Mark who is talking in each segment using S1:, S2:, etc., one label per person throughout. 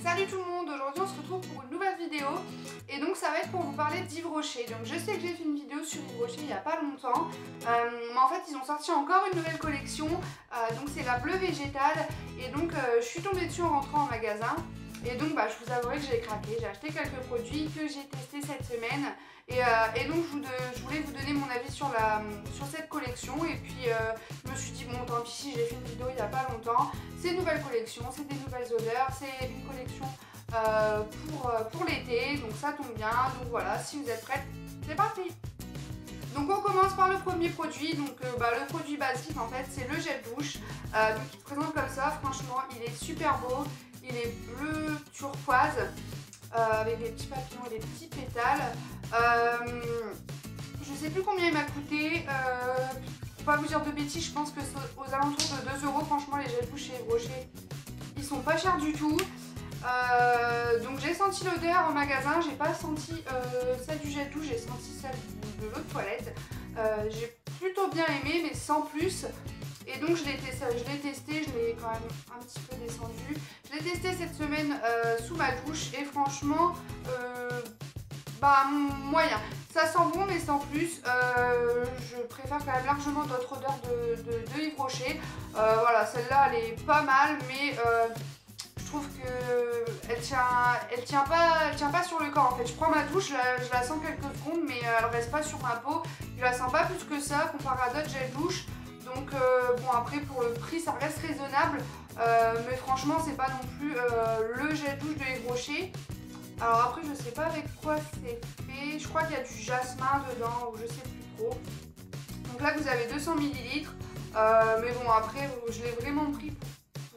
S1: Salut tout le monde, aujourd'hui on se retrouve pour une nouvelle vidéo et donc ça va être pour vous parler d'Yves Rocher. Donc je sais que j'ai fait une vidéo sur Yves Rocher il n'y a pas longtemps, mais en fait ils ont sorti encore une nouvelle collection, donc c'est la bleue végétale et donc je suis tombée dessus en rentrant en magasin. Et donc je vous avouerai que j'ai craqué, j'ai acheté quelques produits que j'ai testés cette semaine et donc je voulais vous donner mon avis sur cette collection et puis je me suis dit bon tant pis si j'ai fait une vidéo il n'y a pas longtemps, c'est une nouvelle collection, c'est des nouvelles odeurs, c'est une collection pour l'été donc ça tombe bien, donc voilà si vous êtes prêtes c'est parti. Donc on commence par le premier produit, donc le produit basique en fait c'est le gel douche, donc il se présente comme ça, franchement il est super beau. Il est bleu turquoise avec des petits papillons et des petits pétales. Je sais plus combien il m'a coûté. Pour pas vous dire de bêtises, je pense que c'est aux alentours de 2 €. Franchement, les gels douche chez Yves Rocher, ils sont pas chers du tout. Donc j'ai senti l'odeur en magasin. J'ai pas senti celle du gel douche, j'ai senti celle de l'eau de toilette. J'ai plutôt bien aimé, mais sans plus. Et donc je l'ai testé, je l'ai quand même un petit peu descendu. Je l'ai testé cette semaine sous ma douche et franchement, moyen. Ça sent bon mais sans plus. Je préfère quand même largement d'autres odeurs de Yves Rocher. Voilà, celle-là elle est pas mal mais je trouve que elle tient pas sur le corps en fait. Je prends ma douche, je la sens quelques secondes mais elle reste pas sur ma peau. Je la sens pas plus que ça comparé à d'autres gels douche. Donc bon après pour le prix ça reste raisonnable mais franchement c'est pas non plus le gel douche de Yves Rocher. Alors après je sais pas avec quoi c'est fait, je crois qu'il y a du jasmin dedans ou je sais plus trop. Donc là vous avez 200 ml mais bon après je l'ai vraiment pris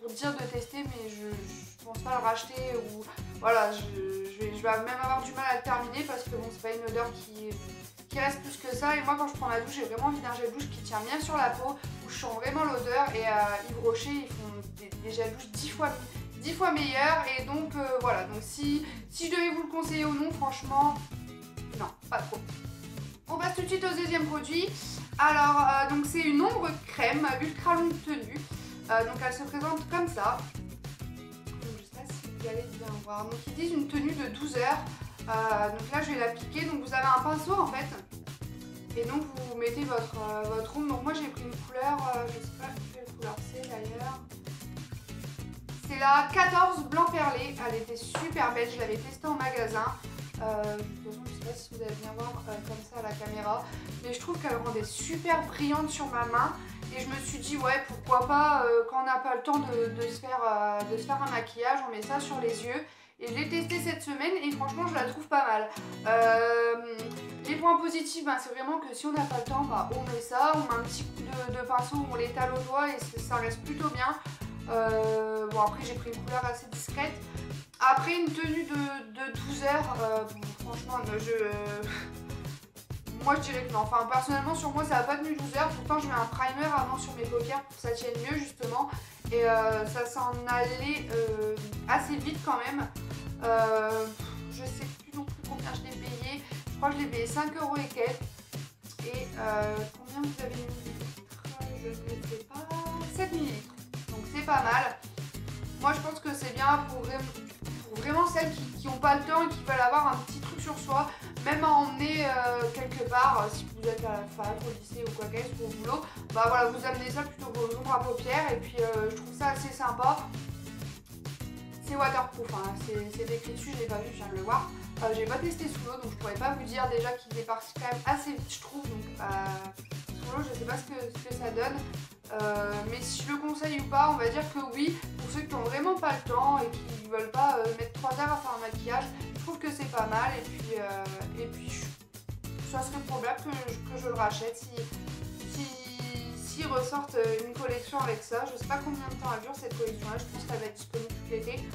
S1: pour dire de tester mais je pense pas le racheter ou voilà je vais même avoir du mal à le terminer parce que bon c'est pas une odeur qui reste plus que ça et moi quand je prends ma douche j'ai vraiment envie d'un gel douche qui tient bien sur la peau où je sens vraiment l'odeur et Yves Rocher ils font des gels douche 10 fois meilleurs et donc voilà donc si je devais vous le conseiller ou non franchement non pas trop. On passe tout de suite au deuxième produit. Alors donc c'est une ombre crème ultra longue tenue donc elle se présente comme ça. Donc, je sais pas si vous allez bien voir, donc ils disent une tenue de 12 heures. Donc là je vais l'appliquer, donc vous avez un pinceau en fait et donc vous mettez votre ombre. Donc moi j'ai pris une couleur, je sais pas quelle couleur c'est d'ailleurs, c'est la 14 blanc perlé, elle était super belle, je l'avais testée en magasin. De toute façon je sais pas si vous allez bien voir comme ça à la caméra, mais je trouve qu'elle rendait super brillante sur ma main et je me suis dit ouais pourquoi pas quand on n'a pas le temps de se faire un maquillage, on met ça sur les yeux. Et je l'ai testé cette semaine et franchement je la trouve pas mal. Les points positifs c'est vraiment que si on n'a pas le temps on met ça, on met un petit coup de pinceau, on l'étale au doigt et ça reste plutôt bien. Bon après j'ai pris une couleur assez discrète. Après une tenue de 12 heures, franchement moi je dirais que non, enfin personnellement sur moi ça n'a pas tenu 12 heures, pourtant je mets un primer avant sur mes paupières pour que ça tienne mieux justement et ça s'en allait assez vite quand même. Je sais plus non plus combien je l'ai payé, je crois que je l'ai payé 5 € et quelques. Et combien vous avez mis? Je ne sais pas, 7 ml, donc c'est pas mal. Moi je pense que c'est bien pour vraiment celles qui n'ont pas le temps et qui veulent avoir un petit truc sur soi, même à emmener quelque part, si vous êtes à la fac, au lycée ou quoi qu'est-ce, ou au boulot, voilà, vous amenez ça plutôt vos ombres à paupières et puis je trouve ça assez sympa. C'est waterproof, c'est écrit dessus, je l'ai pas vu, je viens de le voir. J'ai pas testé sous l'eau donc je pourrais pas vous dire déjà qu'il est parti quand même assez vite je trouve, donc sous l'eau je sais pas ce que ça donne. Mais si je le conseille ou pas, on va dire que oui, pour ceux qui n'ont vraiment pas le temps et qui ne veulent pas mettre 3 heures à faire un maquillage, je trouve que c'est pas mal et puis ça serait probable que je le rachète s'ils ressortent une collection avec ça. Je sais pas combien de temps elle dure cette collection là, je pense qu'elle va être disponible tout l'été.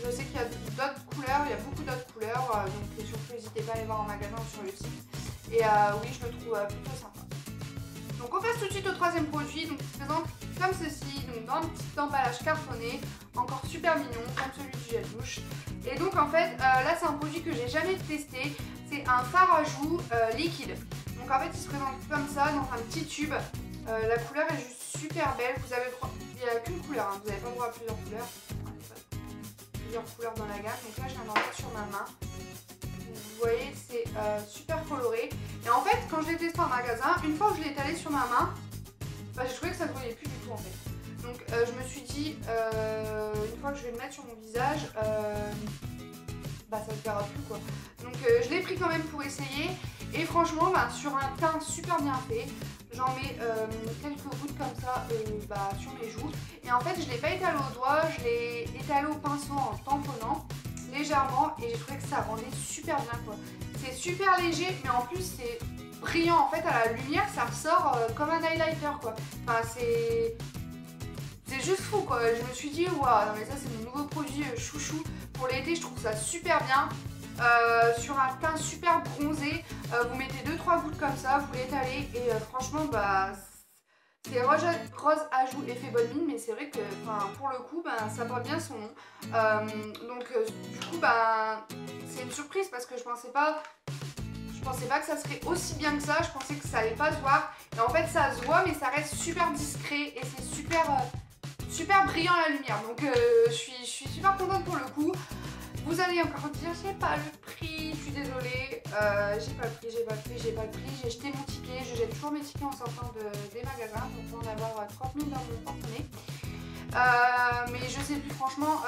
S1: Je sais qu'il y a d'autres couleurs, il y a beaucoup d'autres couleurs, donc surtout n'hésitez pas à aller voir en magasin ou sur le site. Et oui, je le trouve plutôt sympa. Donc on passe tout de suite au troisième produit, donc il se présente comme ceci, donc dans un petit emballage cartonné, encore super mignon, comme celui du gel douche. Et donc en fait, là c'est un produit que j'ai jamais testé, c'est un fard à joues liquide. Donc en fait il se présente comme ça, dans un petit tube. La couleur est juste super belle, vous avez le droit, il n'y a qu'une couleur, vous n'avez pas le droit à plusieurs couleurs. plusieurs couleurs dans la gamme. Donc là, je viens d'en mettre sur ma main. Vous voyez, c'est super coloré. Et en fait, quand je l'ai testé en magasin, une fois que je l'ai étalé sur ma main, bah, j'ai trouvé que ça ne se voyait plus du tout en fait. Donc je me suis dit, une fois que je vais le mettre sur mon visage, bah ça se verra plus quoi. Donc je l'ai pris quand même pour essayer. Et franchement, bah, sur un teint super bien fait, j'en mets quelques gouttes comme ça bah, sur mes joues. Et en fait, je ne l'ai pas étalé au doigt, je l'ai étalé au pinceau en tamponnant légèrement. Et j'ai trouvé que ça rendait super bien quoi. C'est super léger, mais en plus c'est brillant. En fait, à la lumière, ça ressort comme un highlighter quoi. Enfin, c'est juste fou quoi. Je me suis dit, waouh, non mais ça c'est mon nouveau produit chouchou pour l'été. Je trouve ça super bien. Sur un teint super bronzé, vous mettez 2-3 gouttes comme ça, vous l'étalez et franchement bah c'est rose à joues effet bonne mine, mais c'est vrai que pour le coup bah, ça porte bien son nom. Du coup bah c'est une surprise parce que je pensais pas que ça serait aussi bien que ça, je pensais que ça allait pas se voir et en fait ça se voit mais ça reste super discret et c'est super brillant à la lumière, donc je suis super contente pour le coup. Vous allez encore dire, j'ai pas le prix, je suis désolée, j'ai pas le prix, j'ai jeté mon ticket, je jette toujours mes tickets en sortant des magasins pour en avoir 30 000 dans mon porte-monnaie. Mais je sais plus franchement,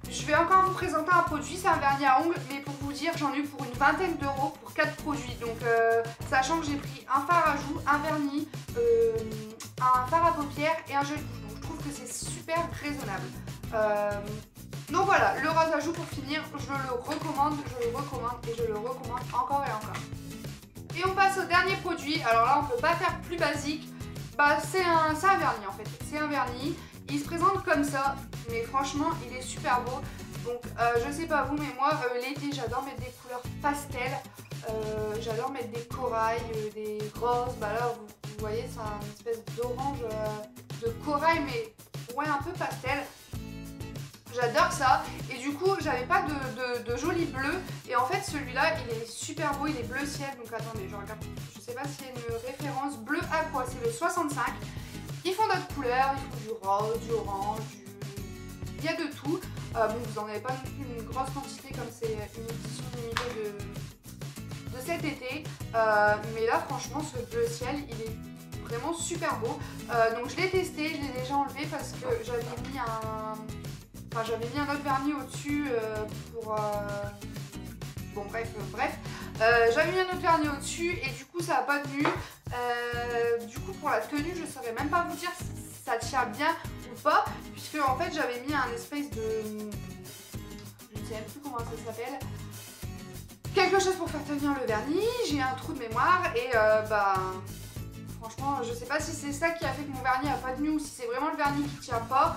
S1: je vais encore vous présenter un produit, c'est un vernis à ongles, mais pour vous dire, j'en ai eu pour une vingtaine d'euros pour 4 produits. Donc sachant que j'ai pris un fard à joues, un vernis, un fard à paupières et un gel bouche. Donc je trouve que c'est super raisonnable. Donc voilà, le rose à joues pour finir, je le recommande et je le recommande encore et encore. Et on passe au dernier produit. Alors là, on peut pas faire plus basique. Bah, c'est un vernis en fait. C'est un vernis. Il se présente comme ça, mais franchement, il est super beau. Donc, je sais pas vous, mais moi, l'été, j'adore mettre des couleurs pastel. J'adore mettre des corails, des roses. Bah là, vous voyez, c'est une espèce d'orange de corail, mais ouais, un peu pastel. J'adore ça et du coup j'avais pas de joli bleu et en fait celui-là il est super beau, il est bleu ciel, donc attendez je regarde, je sais pas s'il y a une référence, bleu aqua, c'est le 65. Ils font d'autres couleurs, ils font du rose, du orange, il y a de tout. Bon vous en avez pas non plus une grosse quantité comme c'est une édition limitée de cet été, mais là franchement ce bleu ciel il est vraiment super beau. Donc je l'ai testé, je l'ai déjà enlevé parce que j'avais mis un autre vernis au-dessus pour... Bon bref. J'avais mis un autre vernis au-dessus et du coup ça n'a pas tenu. Du coup pour la tenue je ne saurais même pas vous dire si ça tient bien ou pas. Puisque en fait j'avais mis un espèce de... Je ne sais même plus comment ça s'appelle. Quelque chose pour faire tenir le vernis. J'ai un trou de mémoire et bah... Franchement je sais pas si c'est ça qui a fait que mon vernis n'a pas tenu ou si c'est vraiment le vernis qui tient pas.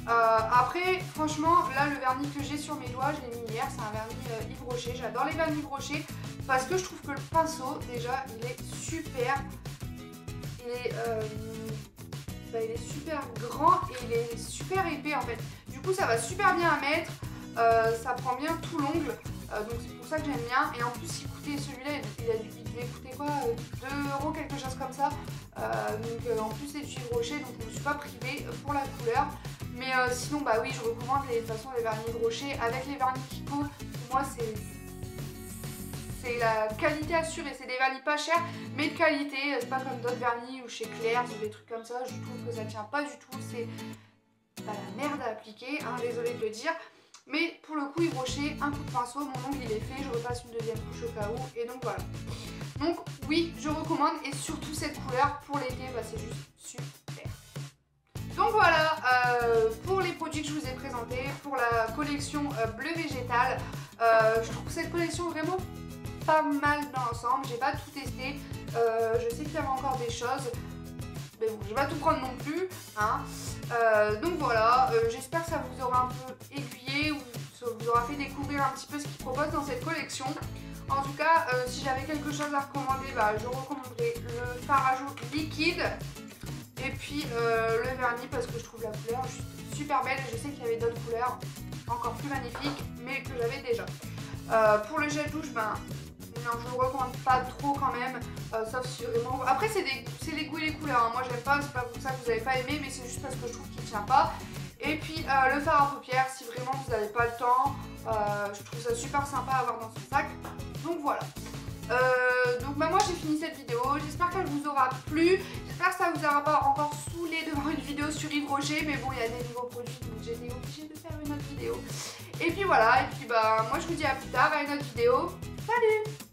S1: Après franchement là le vernis que j'ai sur mes doigts je l'ai mis hier, c'est un vernis Yves Rocher. J'adore les vernis Yves Rocher parce que je trouve que le pinceau déjà il est super, il est super grand et il est super épais en fait, du coup ça va super bien à mettre, ça prend bien tout l'ongle, donc c'est pour ça que j'aime bien. Et en plus il coûtait, celui-là il devait coûter quoi, 2 € quelque chose comme ça, donc en plus c'est du Yves Rocher donc je ne me suis pas privée pour la couleur. Mais sinon, bah oui, je recommande de toute façon les vernis Yves Rocher avec les vernis Kiko. Pour moi, c'est la qualité assurée. C'est des vernis pas chers, mais de qualité. C'est pas comme d'autres vernis ou chez Claire, c'est des trucs comme ça. Je trouve que ça tient pas du tout. C'est la merde à appliquer, hein, désolée de le dire. Mais pour le coup, Yves Rocher, un coup de pinceau, mon ongle il est fait. Je repasse une deuxième couche au cas où. Et donc voilà. Donc oui, je recommande. Et surtout cette couleur pour l'été, bah, c'est juste super. Donc voilà, pour les produits que je vous ai présentés, pour la collection bleu végétal, je trouve cette collection vraiment pas mal dans l'ensemble. J'ai pas tout testé, je sais qu'il y avait encore des choses, mais bon, je vais pas tout prendre non plus, hein. Donc voilà, j'espère que ça vous aura un peu aiguillé ou ça vous aura fait découvrir un petit peu ce qu'ils proposent dans cette collection. En tout cas, si j'avais quelque chose à recommander, bah, je recommanderais le fard à joues liquide. Et puis le vernis parce que je trouve la couleur juste super belle et je sais qu'il y avait d'autres couleurs encore plus magnifiques mais que j'avais déjà. Pour le gel douche, ben non, je le recommande pas trop quand même, sauf si vraiment... Après c'est les goûts et les couleurs, hein. Moi j'aime pas, c'est pas pour ça que vous avez pas aimé, mais c'est juste parce que je trouve qu'il tient pas. Et puis le fard à paupières, si vraiment vous n'avez pas le temps, je trouve ça super sympa à avoir dans son sac. Donc voilà. Donc moi j'ai fini cette vidéo, j'espère qu'elle vous aura plu, j'espère que ça vous aura pas encore saoulé de voir une vidéo sur Yves Rocher, mais bon il y a des nouveaux produits donc j'ai été obligée de faire une autre vidéo. Et puis voilà, et puis bah moi je vous dis à plus tard à une autre vidéo, salut!